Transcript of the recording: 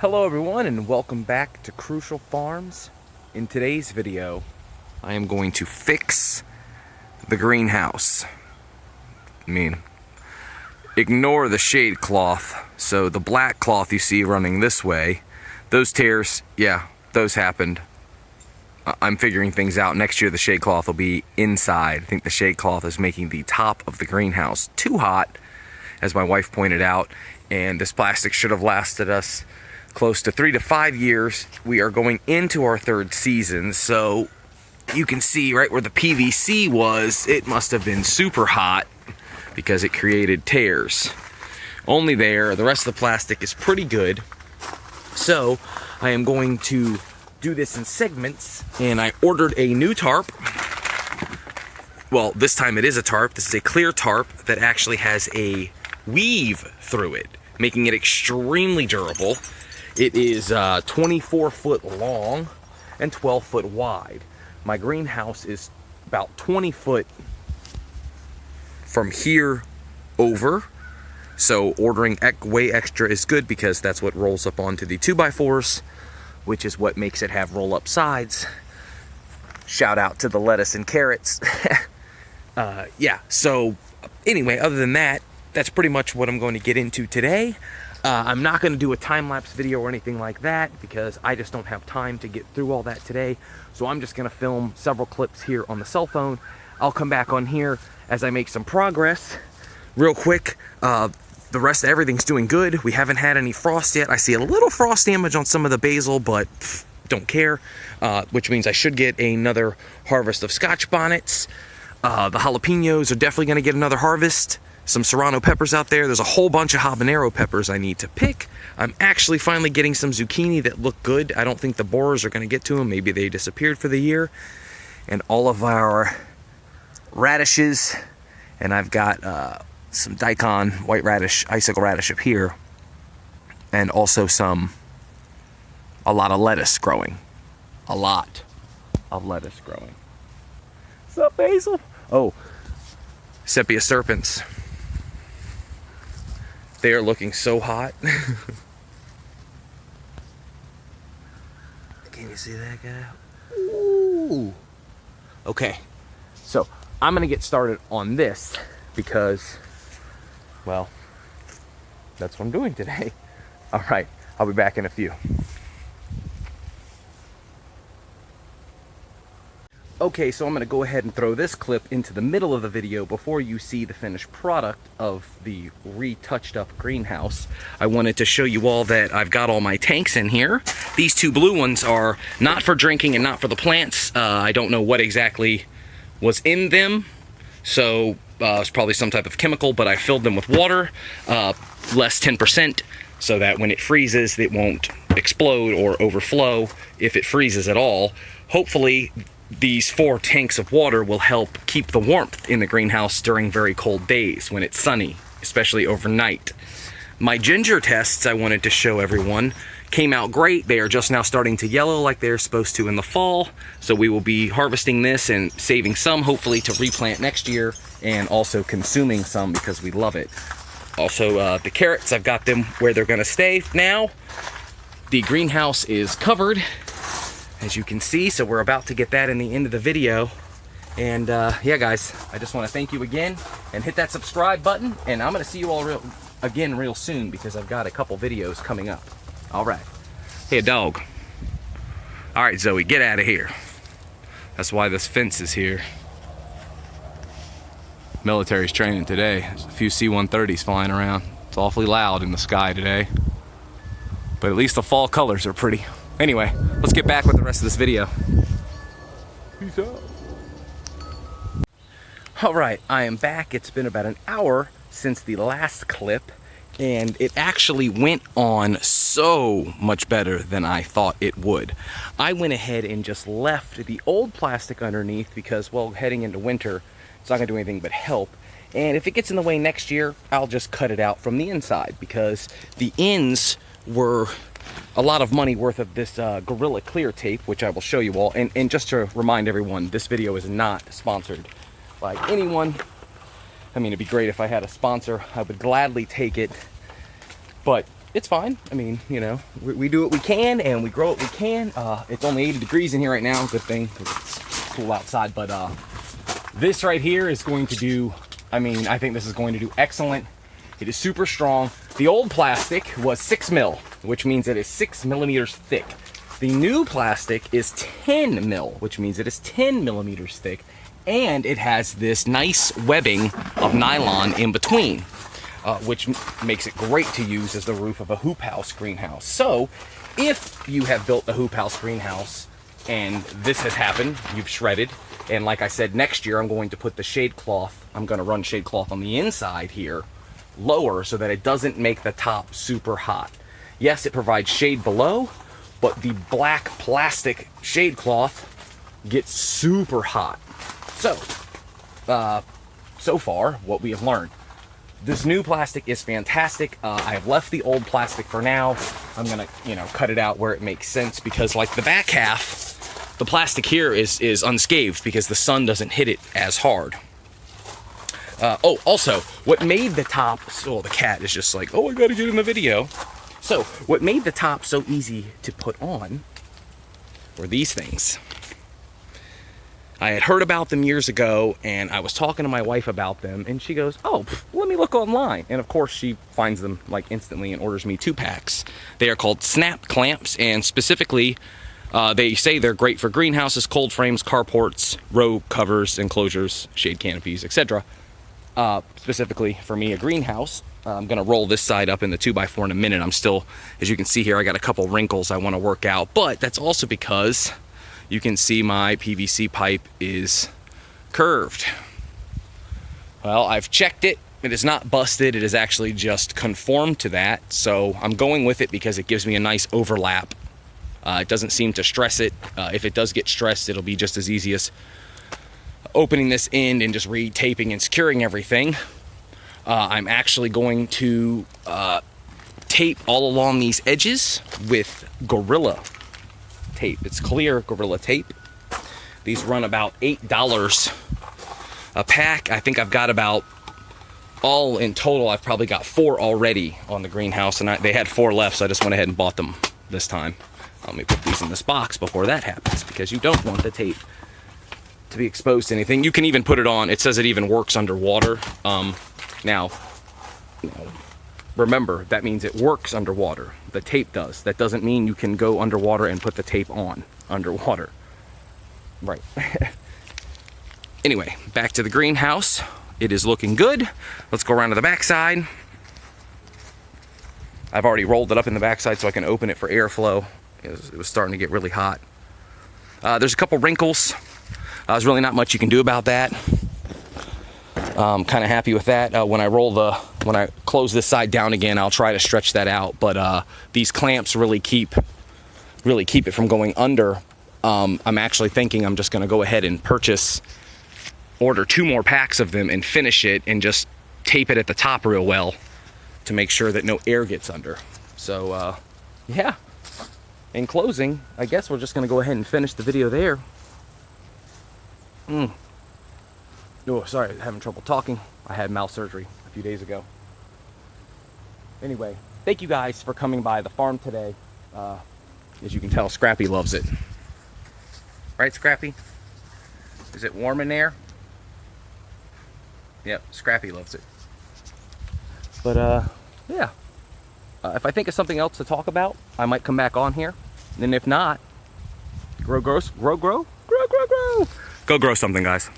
Hello everyone and welcome back to Crucial Farms. In today's video, I am going to fix the greenhouse. Ignore the shade cloth. So the black cloth you see running this way, those tears, yeah, those happened. I'm figuring things out. Next year the shade cloth will be inside. I think the shade cloth is making the top of the greenhouse too hot, as my wife pointed out, and this plastic should have lasted us close to 3 to 5 years. We are going into our third season, so you can see right where the PVC was, it must have been super hot because it created tears. Only there, the rest of the plastic is pretty good. So I am going to do this in segments, and I ordered a new tarp. Well, this time it is a tarp. This is a clear tarp that actually has a weave through it, making it extremely durable. It is 24 foot long and 12 foot wide. My greenhouse is about 20 foot from here over. So ordering way extra is good because that's what rolls up onto the 2x4s, which is what makes it have roll up sides. Shout out to the lettuce and carrots. Yeah, so anyway, other than that, that's pretty much what I'm going to get into today. I'm not going to do a time-lapse video or anything like that because I just don't have time to get through all that today. So I'm just going to film several clips here on the cell phone. I'll come back on here as I make some progress. Real quick, the rest of everything's doing good. We haven't had any frost yet. I see a little frost damage on some of the basil, but don't care, which means I should get another harvest of Scotch bonnets. The jalapenos are definitely going to get another harvest. Some serrano peppers out there. There's a whole bunch of habanero peppers I need to pick. I'm actually finally getting some zucchini that look good. I don't think the borers are going to get to them. Maybe they disappeared for the year. And all of our radishes. And I've got some daikon, white radish, icicle radish up here. And also a lot of lettuce growing. A lot of lettuce growing. What's up, basil? Oh, sepia serpents. They are looking so hot. Can you see that guy? Ooh. Okay, so I'm gonna get started on this because, well, that's what I'm doing today. All right, I'll be back in a few. Okay, so I'm going to go ahead and throw this clip into the middle of the video before you see the finished product of the retouched up greenhouse. I wanted to show you all that I've got all my tanks in here. These two blue ones are not for drinking and not for the plants. I don't know what exactly was in them, so it's probably some type of chemical, but I filled them with water, less 10%, so that when it freezes, it won't explode or overflow if it freezes at all. Hopefully, these 4 tanks of water will help keep the warmth in the greenhouse during very cold days when it's sunny, especially overnight. My ginger tests I wanted to show everyone came out great. They are just now starting to yellow like they're supposed to in the fall. So we will be harvesting this and saving some, hopefully, to replant next year, and also consuming some because we love it. Also, the carrots, I've got them where they're gonna stay now. The greenhouse is covered, as you can see, so we're about to get that in the end of the video. And yeah, guys, I just want to thank you again and hit that subscribe button, and I'm going to see you all again real soon because I've got a couple videos coming up. All right. Hey, dog. All right, Zoe, get out of here. That's why this fence is here. Military's training today. There's a few C-130s flying around. It's awfully loud in the sky today, but at least the fall colors are pretty. Anyway, let's get back with the rest of this video. Peace out. All right, I am back. It's been about an hour since the last clip, and it actually went on so much better than I thought it would. I went ahead and just left the old plastic underneath because, well, heading into winter, it's not gonna do anything but help. And if it gets in the way next year, I'll just cut it out from the inside because the ends were a lot of money worth of this Gorilla Clear tape, which I will show you all. And just to remind everyone, this video is not sponsored by anyone. I mean, it'd be great if I had a sponsor. I would gladly take it. But it's fine. I mean, you know, we do what we can and we grow what we can. It's only 80 degrees in here right now. Good thing, 'cause it's cool outside. But this right here is going to do, I mean, I think this is going to do excellent. It is super strong. The old plastic was 6 mil, which means it is 6 millimeters thick. The new plastic is 10 mil, which means it is 10 millimeters thick. And it has this nice webbing of nylon in between, which makes it great to use as the roof of a hoop house greenhouse. So if you have built a hoop house greenhouse and this has happened, you've shredded, and like I said, next year I'm going to put the shade cloth, I'm going to run shade cloth on the inside here lower so that it doesn't make the top super hot. Yes, it provides shade below, but the black plastic shade cloth gets super hot. So, so far, what we have learned. This new plastic is fantastic. I have left the old plastic for now. I'm gonna, you know, cut it out where it makes sense, because like the back half, the plastic here is unscathed because the sun doesn't hit it as hard. Oh, also, what made the top, oh, the cat is just like, oh, I gotta get in the video. So, what made the top so easy to put on were these things. I had heard about them years ago, and I was talking to my wife about them, and she goes, oh, let me look online. And of course, she finds them like instantly and orders me 2 packs. They are called Snap Clamps, and specifically, they say they're great for greenhouses, cold frames, carports, row covers, enclosures, shade canopies, etc. Specifically for me, a greenhouse. I'm gonna roll this side up in the 2x4 in a minute. I'm still, as you can see here, I got a couple wrinkles I wanna work out, but that's also because you can see my PVC pipe is curved. Well, I've checked it. It is not busted. It is actually just conformed to that. So I'm going with it because it gives me a nice overlap. It doesn't seem to stress it. If it does get stressed, it'll be just as easy as opening this end and just re-taping and securing everything. I'm actually going to tape all along these edges with Gorilla tape. It's clear Gorilla tape. These run about $8 a pack. I think I've got about, all in total, I've probably got 4 already on the greenhouse, and they had 4 left, so I just went ahead and bought them this time. Let me put these in this box before that happens, because you don't want the tape to be exposed to anything. You can even put it on, it says it even works underwater. Now, remember, that means it works underwater. The tape does. That doesn't mean you can go underwater and put the tape on underwater. Right. Anyway, back to the greenhouse. It is looking good. Let's go around to the backside. I've already rolled it up in the backside so I can open it for airflow. It was starting to get really hot. There's a couple wrinkles. There's really not much you can do about that. I'm kind of happy with that. When I close this side down again, I'll try to stretch that out. But these clamps really keep it from going under. I'm actually thinking I'm just going to go ahead and order 2 more packs of them and finish it and just tape it at the top real well to make sure that no air gets under. So yeah. In closing, I guess we're just going to go ahead and finish the video there. Oh, sorry, I'm having trouble talking. I had mouth surgery a few days ago. Anyway, thank you guys for coming by the farm today. As you can tell, Scrappy loves it. Right, Scrappy? Is it warm in there? Yep, Scrappy loves it. But, yeah. If I think of something else to talk about, I might come back on here. And if not, grow. Go grow something, guys.